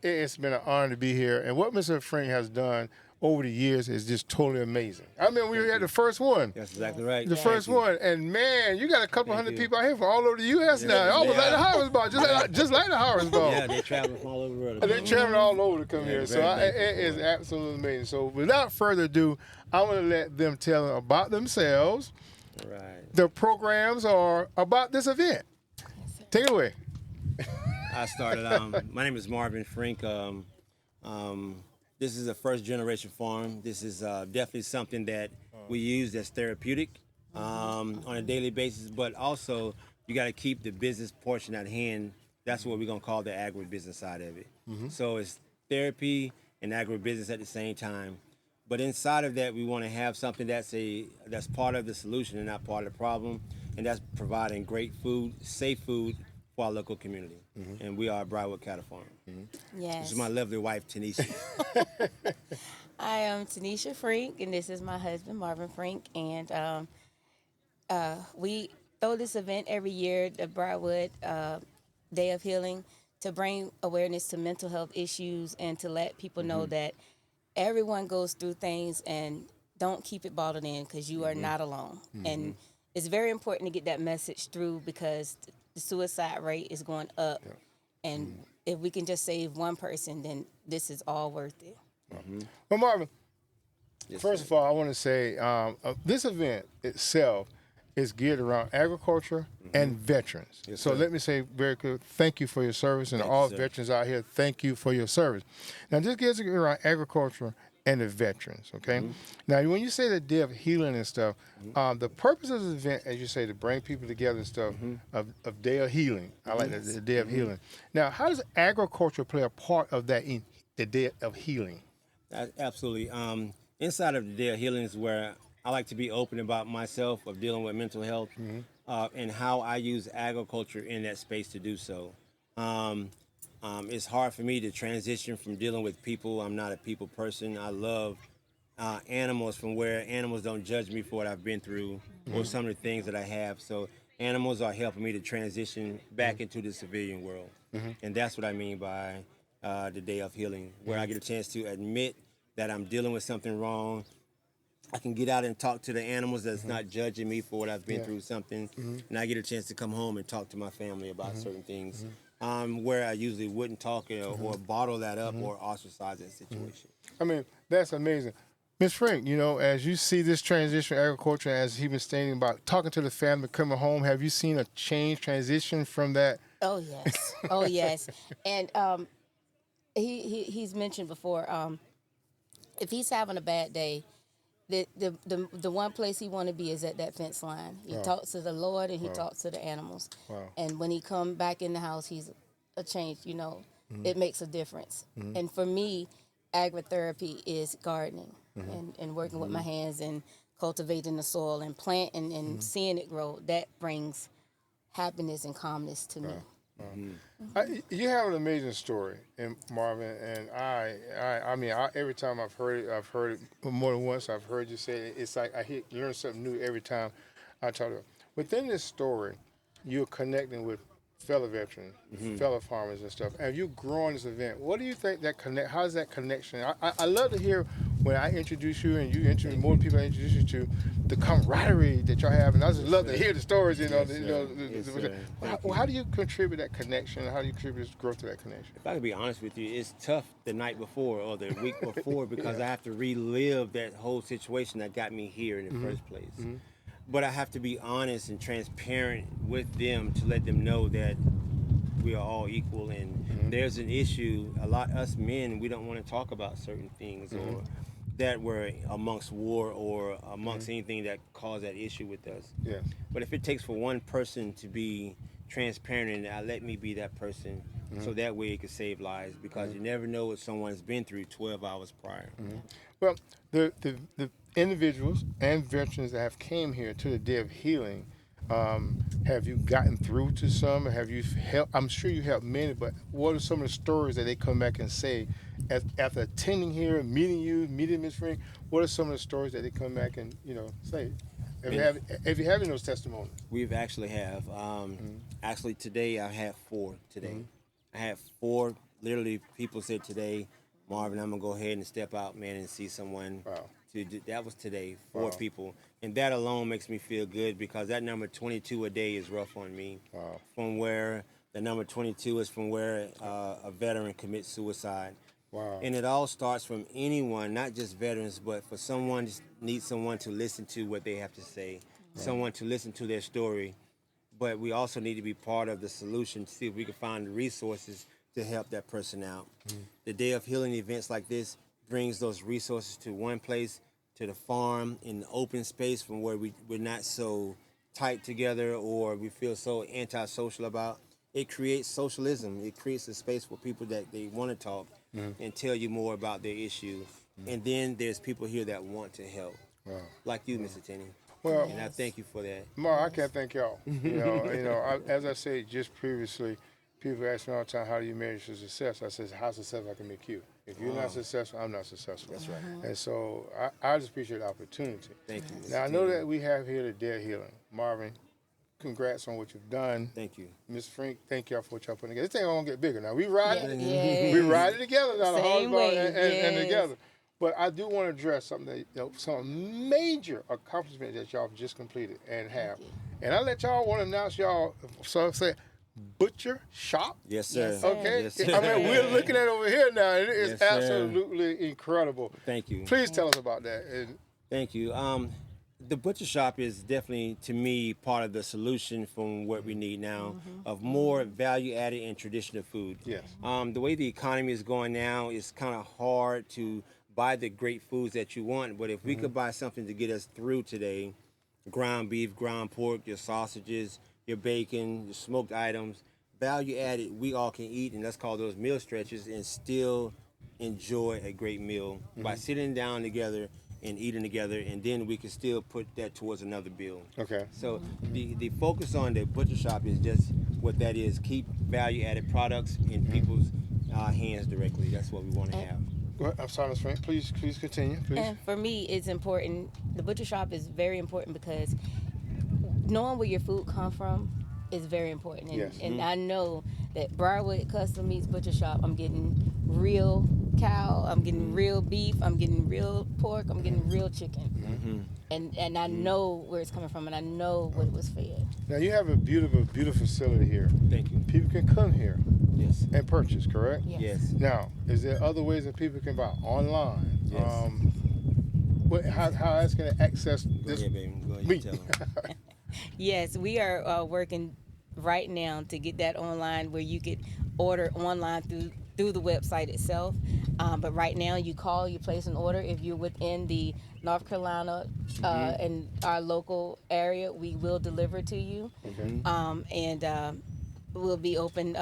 it's been an honor to be here. And what Mr. Frink has done over the years is just totally amazing. I mean, we had the first one. That's exactly right. The first one, and man, you got a couple hundred people out here from all over the U.S. now, almost like the Harvest Ball, just like the Harvest Ball. Yeah, they travel from all over the world. They're traveling all over to come here, so very it is absolutely amazing. So without further ado, I want to let them tell them about themselves. Right. The programs are about this event. Take it away. I started. My name is Marvin Frink. This is a first generation farm. This is definitely something that we use that's therapeutic on a daily basis, but also you got to keep the business portion at hand. That's what we're going to call the agribusiness side of it. So it's therapy and agribusiness at the same time. But inside of that, we want to have something that's part of the solution and not part of the problem, and that's providing great food, safe food for our local community. And we are Briarwood Cattle Farm. Yes. This is my lovely wife, Tanisha. I am Tanisha Frink, and this is my husband, Marvin Frink. And we throw this event every year, the Briarwood Day of Healing, to bring awareness to mental health issues and to let people know that everyone goes through things, and don't keep it bottled in, because you are not alone. And it's very important to get that message through, because the suicide rate is going up. And if we can just save one person, then this is all worth it. Well, Marvin, Yes, first of all, I want to say this event itself is geared around agriculture and veterans. Yes, So sir. let me say very good, thank you for your service, and Thank all you, sir. veterans out here, thank you for your service. Now, this gets around agriculture and the veterans, okay? Now, when you say the day of healing and stuff, the purpose of this event, as you say, to bring people together and stuff, of day of healing. I like that, the day of healing. Now, how does agriculture play a part of that in the day of healing? Absolutely. Inside of the Day of Healing is where I like to be open about myself of dealing with mental health and how I use agriculture in that space to do so. It's hard for me to transition from dealing with people. I'm not a people person. I love animals, from where animals don't judge me for what I've been through or some of the things that I have. So animals are helping me to transition back into the civilian world. And that's what I mean by the Day of Healing, where I get a chance to admit that I'm dealing with something wrong. I can get out and talk to the animals that's not judging me for what I've been through something. And I get a chance to come home and talk to my family about certain things where I usually wouldn't talk or bottle that up or ostracize that situation. I mean, that's amazing. Ms. Frink, you know, as you see this transition in agriculture, as he was stating about talking to the family, coming home, have you seen a transition from that? Oh, yes. Oh, yes. And he's mentioned before, if he's having a bad day, the one place he want to be is at that fence line. He talks to the Lord, and he talks to the animals. And when he come back in the house, he's a change. You know, it makes a difference. And for me, agritherapy is gardening and working with my hands and cultivating the soil and planting and seeing it grow. That brings happiness and calmness to me. You have an amazing story, and Marvin, and I mean, every time I've heard it more than once. I've heard you say it. It's like I learn something new every time I talk to you. Within this story, you're connecting with fellow veterans, fellow farmers and stuff. As you grow in this event, what do you think that how's that connection? I love to hear when I introduce you and you introduce more people I introduce you to, the camaraderie that y'all have, and I just love to hear the stories. You know, how do you contribute that connection? How do you contribute this growth to that connection? If I could be honest with you, it's tough the night before or the week before because I have to relive that whole situation that got me here in the first place. But I have to be honest and transparent with them to let them know that we are all equal, and there's an issue. Us men, we don't want to talk about certain things or that were amongst war or amongst anything that caused that issue with us. But if it takes for one person to be transparent and let me be that person, so that way it could save lives, because you never know what someone's been through 12 hours prior. Well, the individuals and veterans that have came here to the Day of Healing, have you gotten through to some? Have you helped? I'm sure you helped many, but what are some of the stories that they come back and say after attending here, meeting Ms. Frink? What are some of the stories that they come back and say? If you having those testimonies? We've actually have. Actually, today I had 4 today. I had 4, literally, people said today, Marvin, I'm going to go ahead and step out, man, and see someone. Wow. That was today, 4 people. And that alone makes me feel good, because that number 22 a day is rough on me. Wow. From where the number 22 is from where a veteran commits suicide. Wow. And it all starts from anyone, not just veterans, but for someone just needs someone to listen to what they have to say, someone to listen to their story. But we also need to be part of the solution to see if we can find the resources to help that person out. The Day of Healing events like this brings those resources to one place, to the farm, in the open space from where we're not so tight together or we feel so antisocial about. It creates socialism. It creates a space for people that they want to talk and tell you more about their issue. And then there's people here that want to help, like you, Mr. Tenney. Well, And I thank you for that. Mark, I can't thank y'all. As I said just previously, people ask me all the time, how do you measure success? I said, how successful I can make you. If you're not successful, I'm not successful. That's right. And so I just appreciate the opportunity. Thank you, Mr. Now, I know Tenney. that we have here the Dead Healing. Marvin, congrats on what you've done. Thank you. Ms. Frink, thank y'all for what y'all putting together. This thing gonna get bigger now. We ride it. Yes. We ride it together now, the Same hardball way, and yes. together. But I do want to address something that some major accomplishments that y'all have just completed and have. And I let y'all want to announce y'all. So I say, Butcher Shop. Yes, sir. Yes, sir. Okay, Yes, sir. I mean we're looking at it over here now, and it is Yes, sir. absolutely incredible. Thank you. Please tell us about that. And Thank you. The butcher shop is definitely, to me, part of the solution from what we need now of more value-added and traditional food. Yes. The way the economy is going now, it's kind of hard to buy the great foods that you want. But if we could buy something to get us through today, ground beef, ground pork, your sausages, your bacon, your smoked items, value-added, we all can eat, and let's call those meal stretches, and still enjoy a great meal by sitting down together and eating together, and then we can still put that towards another bill. okay. So the focus on the butcher shop is just what that is: keep value-added products in people's hands directly. That's what we want to have. Go ahead. I'm sorry, Ms. Frank. Please continue. Please. And for me, it's important. The butcher shop is very important because knowing where your food comes from is very important. And, Yes. and I know that Briarwood Custom Meats Butcher Shop, I'm getting real cow, I'm getting real beef, I'm getting real pork, I'm getting real chicken. And I know where it's coming from, and I know what it was fed. Now you have a beautiful facility here. Thank you. People can come here Yes. and purchase, correct? Yes. Yes. Now, is there other ways that people can buy online? Yes. How else can they access Go this ahead, baby. Go ahead. meat? You tell 'em. Yes, we are working right now to get that online where you could order online through the website itself. But right now, you call, you place an order. If you're within the North Carolina and our local area, we will deliver to you. And we'll be open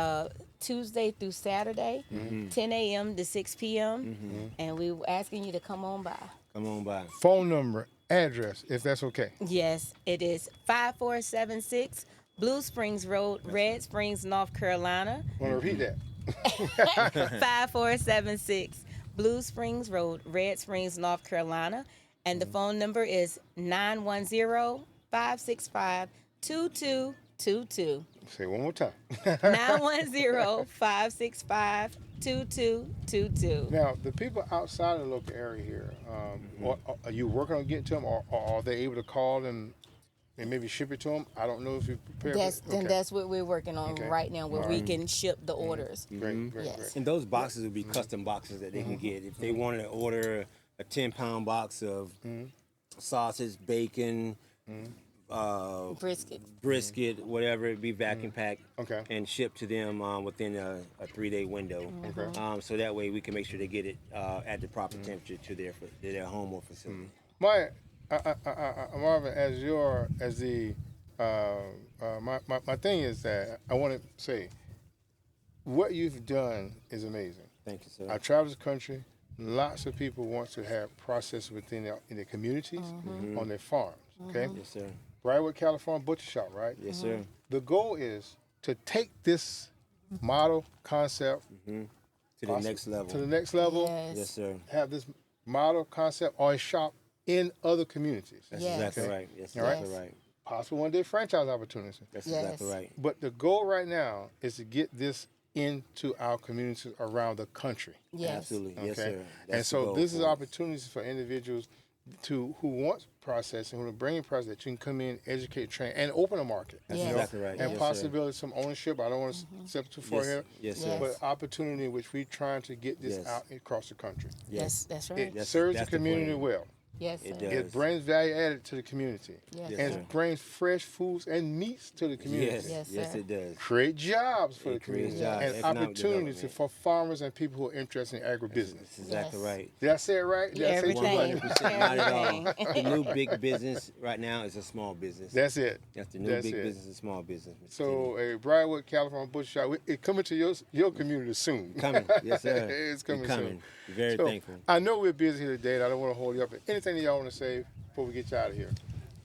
Tuesday through Saturday, 10 a.m. to 6 p.m. And we're asking you to come on by. Come on by. Phone number, address, if that's okay. Yes, it is 5476 Blue Springs Road, Red Springs, North Carolina. Want to repeat that? 5476 Blue Springs Road, Red Springs, North Carolina. And the phone number is 910-565-2222. Say it one more time. 910-565-2222. Now, the people outside of the local area here, are you working on getting to them, or are they able to call and maybe ship it to them? I don't know if you prepare. That's what we're working on Okay. right now, where we can ship the orders. Great. Yes. And those boxes would be custom boxes that they can get. If they wanted to order a 10-pound box of sausage, bacon, brisket, whatever, it'd be vacuum packed Okay. and shipped to them within a 3-day window. Okay. So that way we can make sure they get it at the proper temperature to their home or facility. Marvin, my thing is that I want to say, what you've done is amazing. Thank you, sir. I travel the country. Lots of people want to have process within their communities, on their farms. Okay. Yes, sir. Briarwood Cattle Farm Butcher Shop, right? Yes, sir. The goal is to take this model concept To the next level. to the next level. Yes. Yes, sir. Have this model concept or a shop in other communities. That's Yes. exactly Okay. right. That's All right. exactly right. Possible one day franchise opportunities. That's Yes. exactly right. But the goal right now is to get this into our communities around the country. Yes. Absolutely. Yes, Okay. sir. That's And the so goal this is for us. opportunities for individuals who want processing, who are bringing process, that you can come in, educate, train, and open a market. That's Yes. exactly right. And Yes, possibility some ownership. I don't want to step too far Yes. here. Yes, sir. Yes. But opportunity which we're trying to get this Yes. out across the country. Yes, that's right. It That's- serves that's the the community plan. well. Yes, sir. It does. It brings value added to the community. Yes, Yes, and sir. it brings fresh foods and meats to the community. Yes, Yes, yes, sir. it does. Create jobs for the It creates community jobs, and economic opportunities development. for farmers and people who are interested in agribusiness. That's exactly Yes. right. Did I say it right? Did I say it too Everything. much? 100%, not at all. Everything. The new big business right now is a small business. That's it. That's the new That's big it. business and small business. Mr. So a Briarwood Cattle Farm Butcher Shop, it coming to your community soon. Coming, yes, sir. It's coming, We're coming. soon. Very So, thankful. I know we're busy here today, and I don't want to hold you up. Anything that y'all want to say before we get you out of here?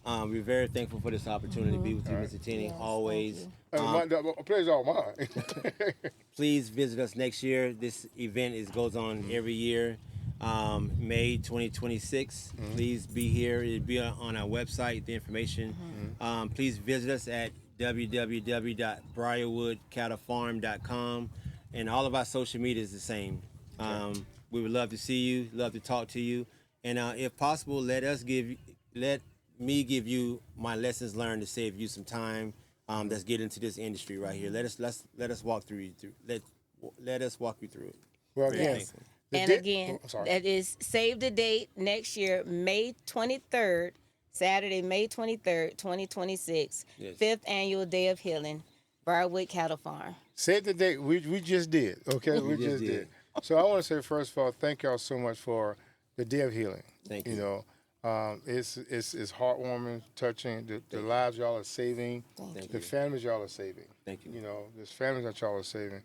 We're very thankful for this opportunity to be with you, Mr. Tenney, Yes, always. The pleasure's all mine. Please visit us next year. This event goes on every year, May 2026. Please be here. It'll be on our website, the information. Please visit us at www.briarwoodcattlefarm.com, and all of our social media is the same. We would love to see you, love to talk to you, and if possible, let me give you my lessons learned to save you some time. Let's get into this industry right here. Let us walk through let us walk you through it. Well, Very again, thankful. And again, I'm sorry. that is save the date next year, May 23rd, Saturday, May 23rd, 2026, Yes. 5th annual Day of Healing, Briarwood Cattle Farm. Say the date. We just did. Okay, we just just did. did. So I want to say first of all, thank y'all so much for the Day of Healing. Thank You you. know, it's heartwarming, touching. The lives y'all are saving, Thank the you. families y'all are saving. Thank you. You know, there's families that y'all are saving,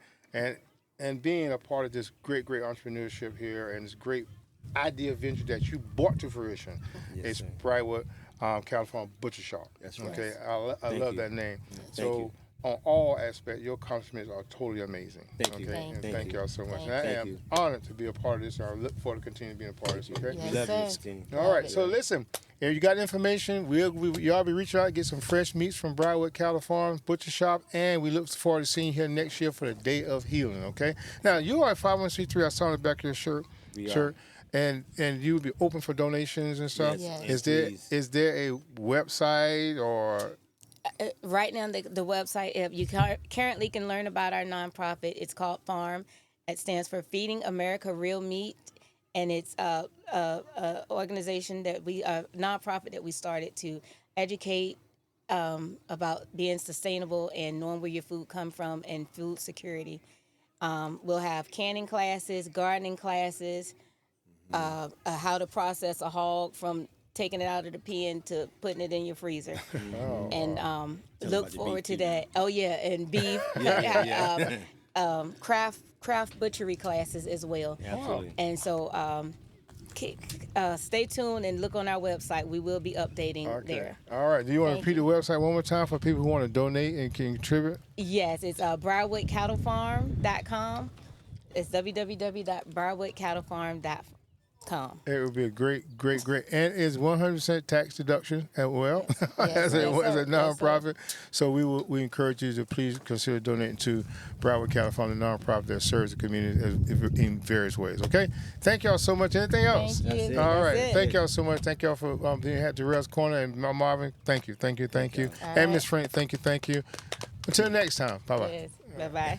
and being a part of this great entrepreneurship here and this great idea venture that you brought to fruition. Yes, It's sir. Briarwood Cattle Farm Butcher Shop. That's right. Okay, I Thank love you. that name. Thank So. you. On all aspects, your accomplishments are totally amazing. Thank you. Okay, Thank and you. thank y'all so much. Thank And I you. am Thank you. honored to be a part of this, and I look forward to continuing being a part of this. Okay. Yes, We love you, sir. Mr. Tenney. All right. So listen, if you got information, y'all be reaching out to get some fresh meats from Briarwood Cattle Farm Butcher Shop, and we look forward to seeing you here next year for the Day of Healing. Okay. Now you are at 501c3. I saw on the back of your shirt. We are. Shirt. And you would be open for donations and stuff. Yes, Yes. Is there a website or? Right now, the website, if you currently can learn about our nonprofit. It's called FARM. It stands for Feeding America Real Meat, and it's a organization that a nonprofit that we started to educate about being sustainable and knowing where your food come from and food security. We'll have canning classes, gardening classes, how to process a hog from taking it out of the pen to putting it in your freezer. And look about the forward beef to too. that. Oh yeah, and beef, Yeah. craft butchery classes as well. Absolutely. And so stay tuned and look on our website. We will be updating there. All right. Do you want to Thank repeat the website one more time for people who want to donate and can contribute? Yes, it's briarwoodcattlefarm.com. It's www.briarwoodcattlefarm.com. It would be a great. And it's 100% tax deduction as well Yes, as a yes, sir. Yes, sir. nonprofit. So we encourage you to please consider donating to Briarwood Cattle Farm, the nonprofit that serves the community in various ways. Okay? Thank y'all so much. Anything else? Thank you. That's it. All That's right. it. Thank y'all so much. Thank y'all for being at Darrell's Corner and Marvin. Thank you. All And right. Miss Frink, thank you. Until next time. Bye-bye. Yes. Bye-bye.